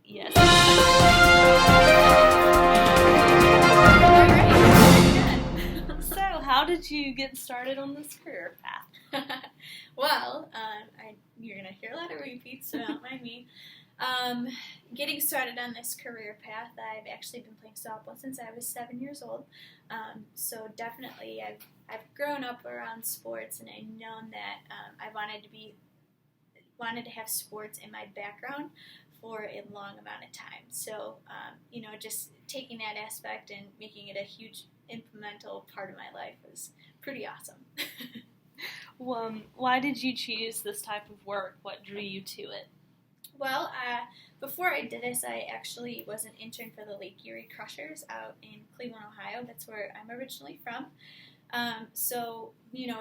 Yes. All right. So, how did you get started on this career path? Well, you're going to hear a lot of repeats, so don't mind me. Getting started on this career path, I've actually been playing softball since I was 7 years old. So definitely, I've grown up around sports, and I've known that I wanted to have sports in my background for a long amount of time. So, just taking that aspect and making it a huge implemental part of my life was pretty awesome. Why did you choose this type of work? What drew you to it? Well, before I did this, I actually was an intern for the Lake Erie Crushers out in Cleveland, Ohio. That's where I'm originally from. So,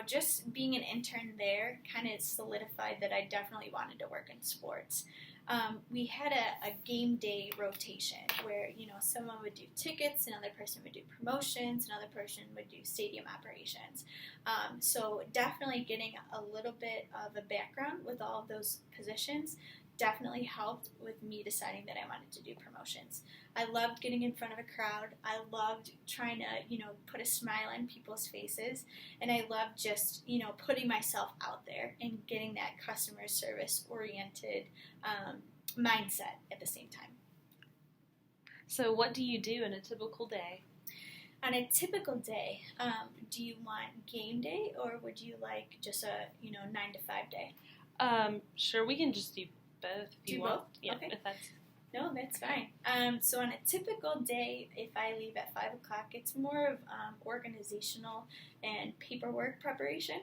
just being an intern there kind of solidified that I definitely wanted to work in sports. We had a game day rotation where, someone would do tickets, another person would do promotions, another person would do stadium operations. So definitely getting a little bit of a background with all of those positions definitely helped with me deciding that I wanted to do promotions. I loved getting in front of a crowd. I loved trying to, put a smile on people's faces. And I loved just, putting myself out there and getting that customer service oriented mindset at the same time. So what do you do in a typical day? On a typical day, do you want game day or would you like just a, 9 to 5 day? Sure, we can just do both if you want. Both? Yeah, Okay. if that's... No, that's fine. So on a typical day, if I leave at 5 o'clock, it's more of organizational and paperwork preparation.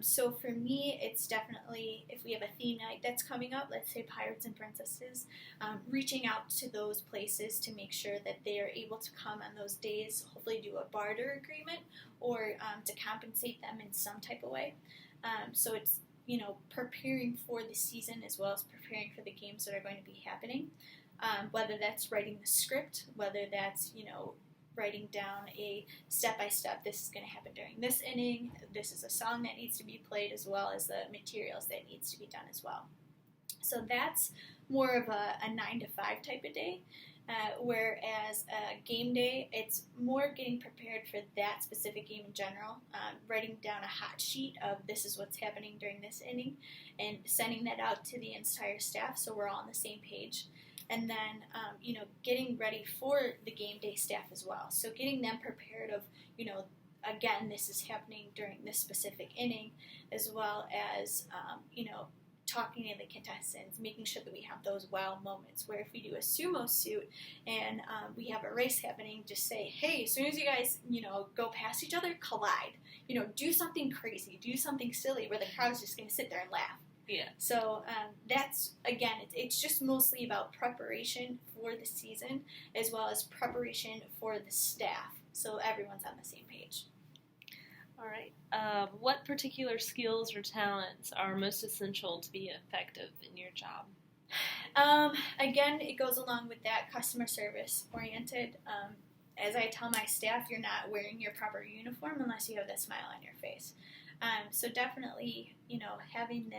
So for me, it's definitely, if we have a theme night that's coming up, let's say Pirates and Princesses, reaching out to those places to make sure that they are able to come on those days, hopefully do a barter agreement or to compensate them in some type of way. So it's, preparing for the season as well as preparing for the games that are going to be happening, whether that's writing the script, whether that's, writing down a step-by-step, this is going to happen during this inning, this is a song that needs to be played, as well as the materials that needs to be done as well. So that's more of a 9 to 5 type of day, whereas a game day, it's more getting prepared for that specific game in general, writing down a hot sheet of this is what's happening during this inning, and sending that out to the entire staff so we're all on the same page. And then, getting ready for the game day staff as well. So getting them prepared of, again, this is happening during this specific inning, as well as, talking to the contestants, making sure that we have those wow moments where if we do a sumo suit and we have a race happening, just say, hey, as soon as you guys, go past each other, collide. Do something crazy, do something silly where the crowd's just going to sit there and laugh. Yeah. So that's, again, it's just mostly about preparation for the season as well as preparation for the staff, so everyone's on the same page. All right. What particular skills or talents are most essential to be effective in your job? Again, it goes along with that customer service oriented. As I tell my staff, you're not wearing your proper uniform unless you have that smile on your face. So definitely, having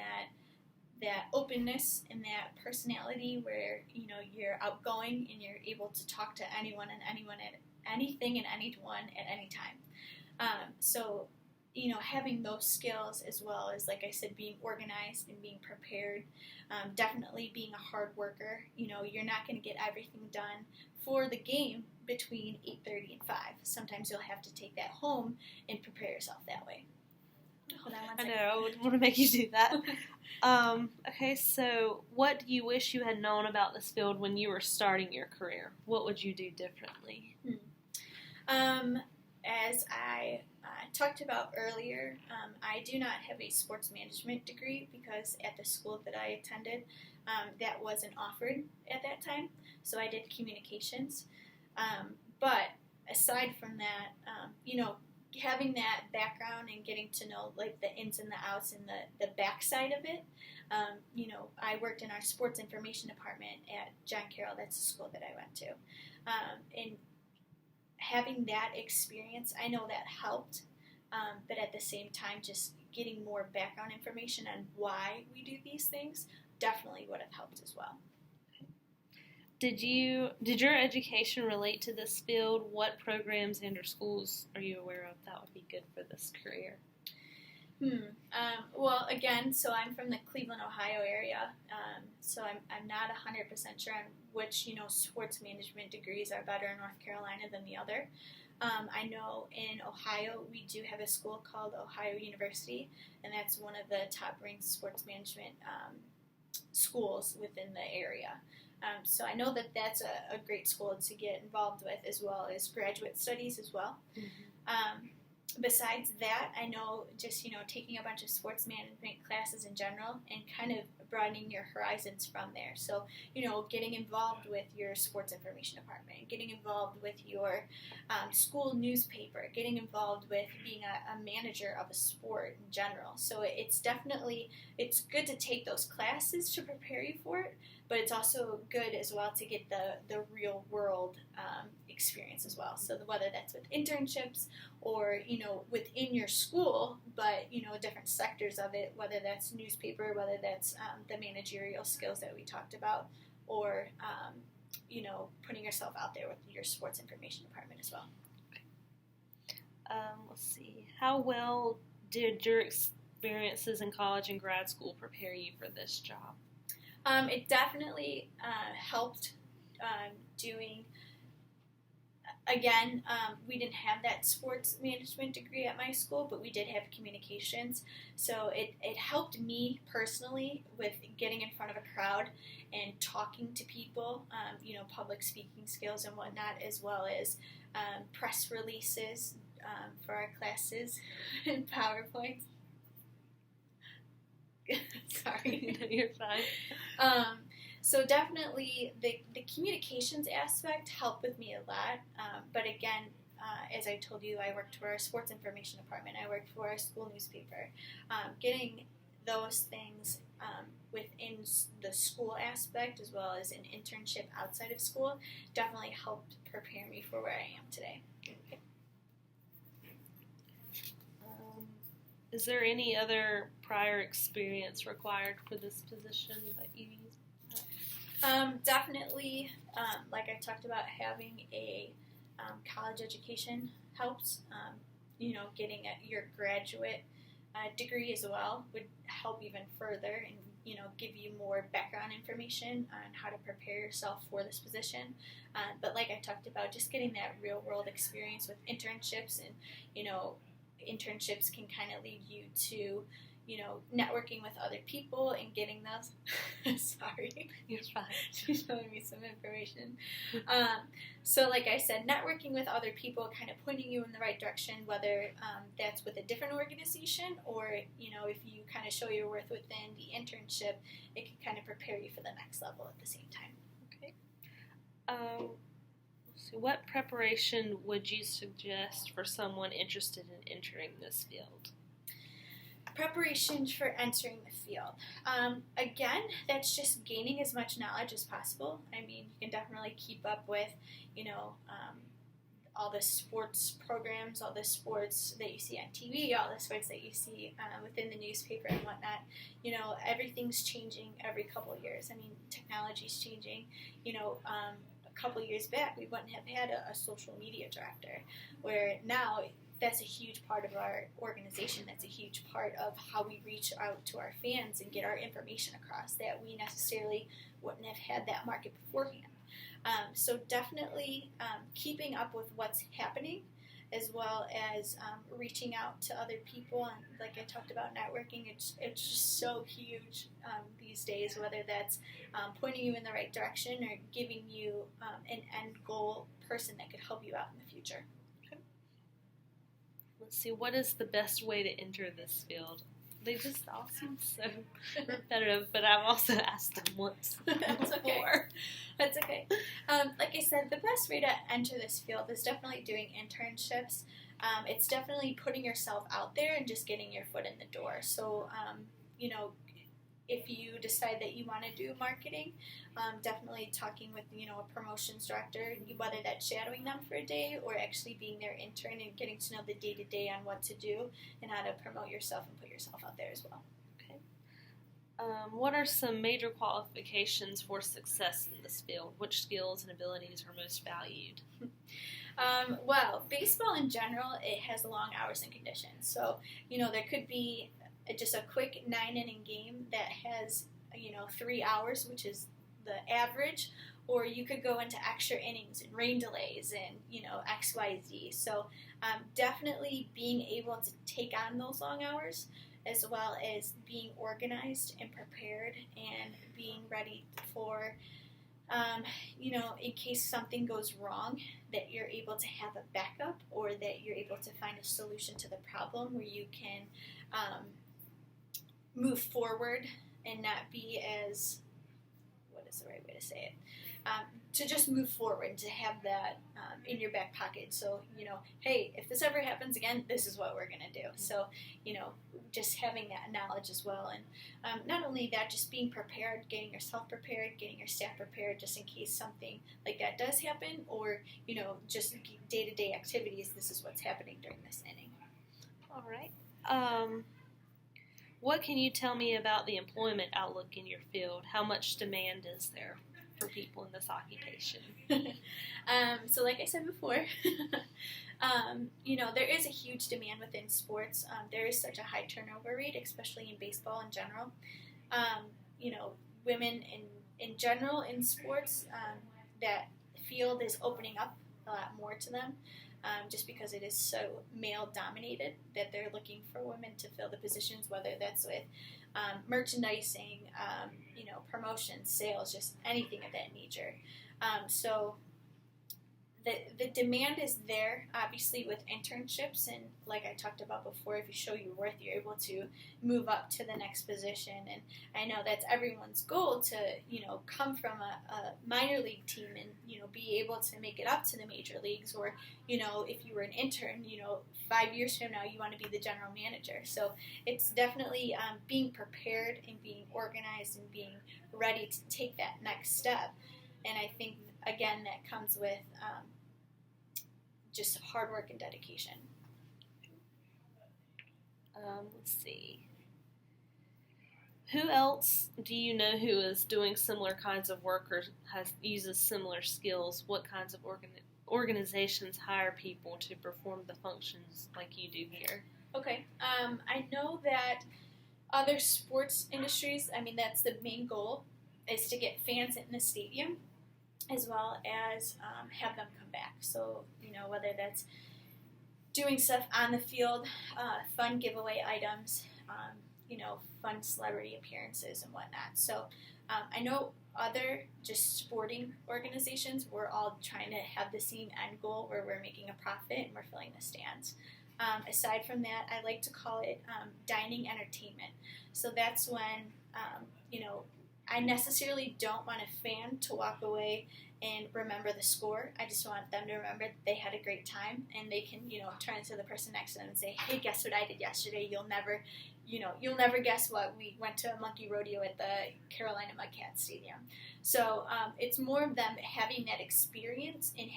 that openness and that personality where, you're outgoing and you're able to talk to anyone and anything and anyone at any time. So, having those skills as well as, like I said, being organized and being prepared, definitely being a hard worker. You're not going to get everything done for the game between 8:30 and 5. Sometimes you'll have to take that home and prepare yourself that way. Hold on one second. I know, I would want to make you do that. Okay, so what do you wish you had known about this field when you were starting your career? What would you do differently? As I talked about earlier, I do not have a sports management degree because at the school that I attended, that wasn't offered at that time. So I did communications. But aside from that, having that background and getting to know like the ins and the outs and the backside of it, I worked in our sports information department at John Carroll. That's the school that I went to, and having that experience, I know that helped. But at the same time, just getting more background information on why we do these things definitely would have helped as well. Did your education relate to this field? What programs and or schools are you aware of that would be good for this career? Well, again, so I'm from the Cleveland, Ohio area, so I'm not 100% sure on which, sports management degrees are better in North Carolina than the other. I know in Ohio we do have a school called Ohio University, and that's one of the top-ranked sports management schools within the area. So I know that that's a great school to get involved with, as well as graduate studies as well. Mm-hmm. Besides that, I know just, taking a bunch of sports management classes in general and kind of broadening your horizons from there. So, getting involved with your sports information department, getting involved with your school newspaper, getting involved with being a manager of a sport in general. So it's good to take those classes to prepare you for it, but it's also good as well to get the real world experience as well. So whether that's with internships or, within your school, but, different sectors of it, whether that's newspaper, whether that's the managerial skills that we talked about, or, putting yourself out there with your sports information department as well. Let's see. How well did your experiences in college and grad school prepare you for this job? It definitely helped doing. Again, we didn't have that sports management degree at my school, but we did have communications. So it helped me personally with getting in front of a crowd and talking to people, public speaking skills and whatnot, as well as press releases for our classes and PowerPoints. Sorry. No, you're fine. So definitely the communications aspect helped with me a lot. But again, as I told you, I worked for our sports information department. I worked for our school newspaper. Getting those things within the school aspect as well as an internship outside of school definitely helped prepare me for where I am today. Okay. Is there any other prior experience required for this position that you use? Definitely, like I talked about, having a college education helps. Getting your graduate degree as well would help even further and, give you more background information on how to prepare yourself for this position. But like I talked about, just getting that real world experience with internships and, internships can kind of lead you to, networking with other people and getting those. Sorry. You're fine. She's showing me some information. So like I said, networking with other people, kind of pointing you in the right direction, whether that's with a different organization or, if you kind of show your worth within the internship, it can kind of prepare you for the next level at the same time. Okay. So what preparation would you suggest for someone interested in entering this field? Preparation for entering the field. Again, that's just gaining as much knowledge as possible. I mean, you can definitely keep up with, all the sports programs, all the sports that you see on TV, all the sports that you see within the newspaper and whatnot. Everything's changing every couple of years. I mean, technology's changing. A couple of years back, we wouldn't have had a social media director, where now that's a huge part of our organization. That's a huge part of how we reach out to our fans and get our information across that we necessarily wouldn't have had that market beforehand. So definitely keeping up with what's happening, as well as reaching out to other people. And like I talked about, networking, it's just so huge these days, whether that's pointing you in the right direction or giving you an end goal person that could help you out in the future. Let's see, what is the best way to enter this field? They just all seem so repetitive, but I've also asked them once That's before. Okay. That's okay. Like I said, the best way to enter this field is definitely doing internships. It's definitely putting yourself out there and just getting your foot in the door. So, if you decide that you want to do marketing, definitely talking with, a promotions director, whether that's shadowing them for a day or actually being their intern and getting to know the day-to-day on what to do and how to promote yourself and put yourself out there as well. Okay. What are some major qualifications for success in this field? Which skills and abilities are most valued? Well, baseball in general, it has long hours and conditions. So, there could be just a quick 9-inning game that has, 3 hours, which is the average, or you could go into extra innings and rain delays and, X, Y, Z. So, definitely being able to take on those long hours, as well as being organized and prepared and being ready for, in case something goes wrong, that you're able to have a backup, or that you're able to find a solution to the problem where you can move forward and not be as, what is the right way to say it? To just move forward, to have that in your back pocket. So, hey, if this ever happens again, this is what we're going to do. So, just having that knowledge as well. And not only that, just being prepared, getting yourself prepared, getting your staff prepared, just in case something like that does happen, or, just day-to-day activities, this is what's happening during this inning. All right. What can you tell me about the employment outlook in your field? How much demand is there for people in this occupation? So like I said before, there is a huge demand within sports. There is such a high turnover rate, especially in baseball in general. Women in general in sports, that field is opening up a lot more to them, just because it is so male dominated, that they're looking for women to fill the positions, whether that's with merchandising, promotions, sales, just anything of that nature. So the demand is there, obviously, with internships, and like I talked about before, if you show your worth, you're able to move up to the next position. And I know that's everyone's goal, to come from a minor league team and be able to make it up to the major leagues, or if you were an intern, 5 years from now you want to be the general manager. So it's definitely being prepared and being organized and being ready to take that next step. And I think, again, that comes with just hard work and dedication. Let's see. Who else do you know who is doing similar kinds of work or uses similar skills? What kinds of organizations hire people to perform the functions like you do here? Okay. I know that other sports industries, that's the main goal, is to get fans in the stadium, as well as have them come back. So, whether that's doing stuff on the field, fun giveaway items, fun celebrity appearances and whatnot. So I know other just sporting organizations, we're all trying to have the same end goal, where we're making a profit and we're filling the stands. Aside from that, I like to call it dining entertainment. So that's when, I necessarily don't want a fan to walk away and remember the score. I just want them to remember that they had a great time, and they can, turn to the person next to them and say, hey, guess what I did yesterday? You'll never guess what. We went to a monkey rodeo at the Carolina Mudcats stadium. So it's more of them having that experience and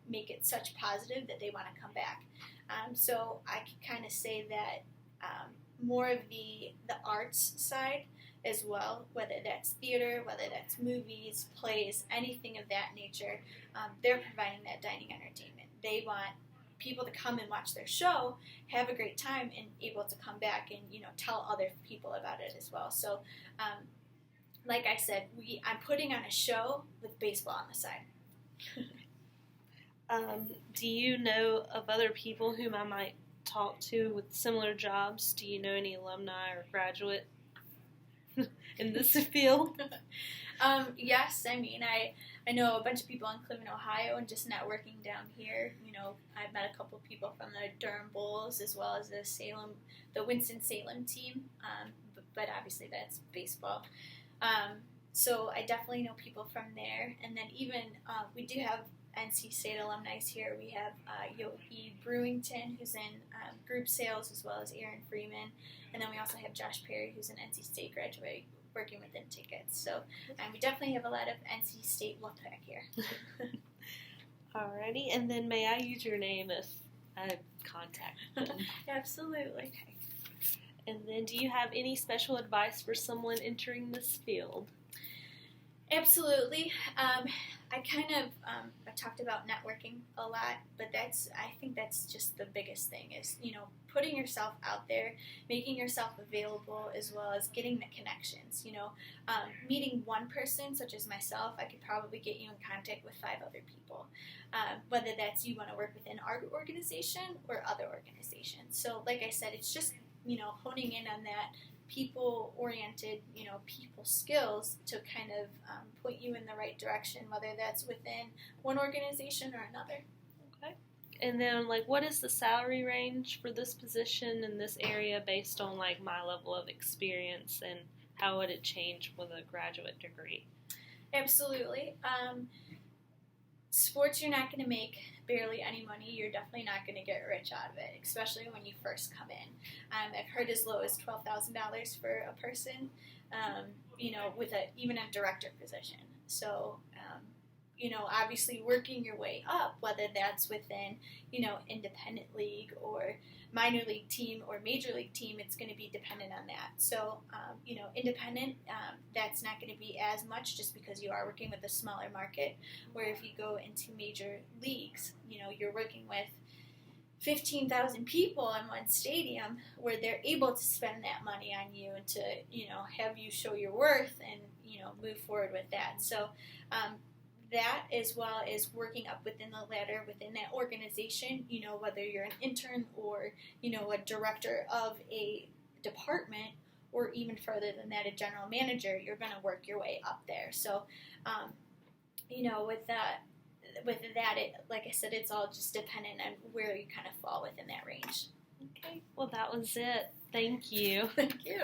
make it such positive that they want to come back. So I can kind of say that more of the arts side as well, whether that's theater, whether that's movies, plays, anything of that nature, they're providing that dining entertainment. They want people to come and watch their show, have a great time, and able to come back and tell other people about it as well. So, like I said, I'm putting on a show with baseball on the side. Do you know of other people whom I might talk to with similar jobs? Do you know any alumni or graduate in this field? Yes, I know a bunch of people in Cleveland, Ohio, and just networking down here. I've met a couple of people from the Durham Bulls, as well as the Winston-Salem team, but obviously that's baseball. So I definitely know people from there. And then even we do have NC State alumni here. We have Yogi Brewington, who's in group sales, as well as Aaron Freeman. And then we also have Josh Perry, who's an NC State graduate, working within tickets. So we definitely have a lot of NC State Wolfpack here. Alrighty, and then may I use your name if I contact them? Absolutely. Okay. And then, do you have any special advice for someone entering this field? Absolutely. I kind of I talked about networking a lot, but I think that's just the biggest thing is, putting yourself out there, making yourself available, as well as getting the connections. Meeting one person, such as myself, I could probably get you in contact with 5 other people, whether that's you want to work within our organization or other organizations. So like I said, it's just, honing in on that people-oriented, people skills to kind of point you in the right direction, whether that's within one organization or another. Okay. And then, what is the salary range for this position in this area based on, my level of experience, and how would it change with a graduate degree? Absolutely. Sports, you're not going to make barely any money. You're definitely not going to get rich out of it, especially when you first come in. I've heard as low as $12,000 for a person, with even a director position. So, obviously working your way up, whether that's within, independent league or minor league team or major league team, it's going to be dependent on that. So, independent, that's not going to be as much just because you are working with a smaller market, where if you go into major leagues, you're working with 15,000 people in one stadium, where they're able to spend that money on you and to, have you show your worth and, move forward with that. So, that, as well as working up within the ladder within that organization, whether you're an intern or, a director of a department, or even further than that, a general manager, you're going to work your way up there. So, with that, like I said, it's all just dependent on where you kind of fall within that range. Okay, well, that was it. Thank you. Thank you.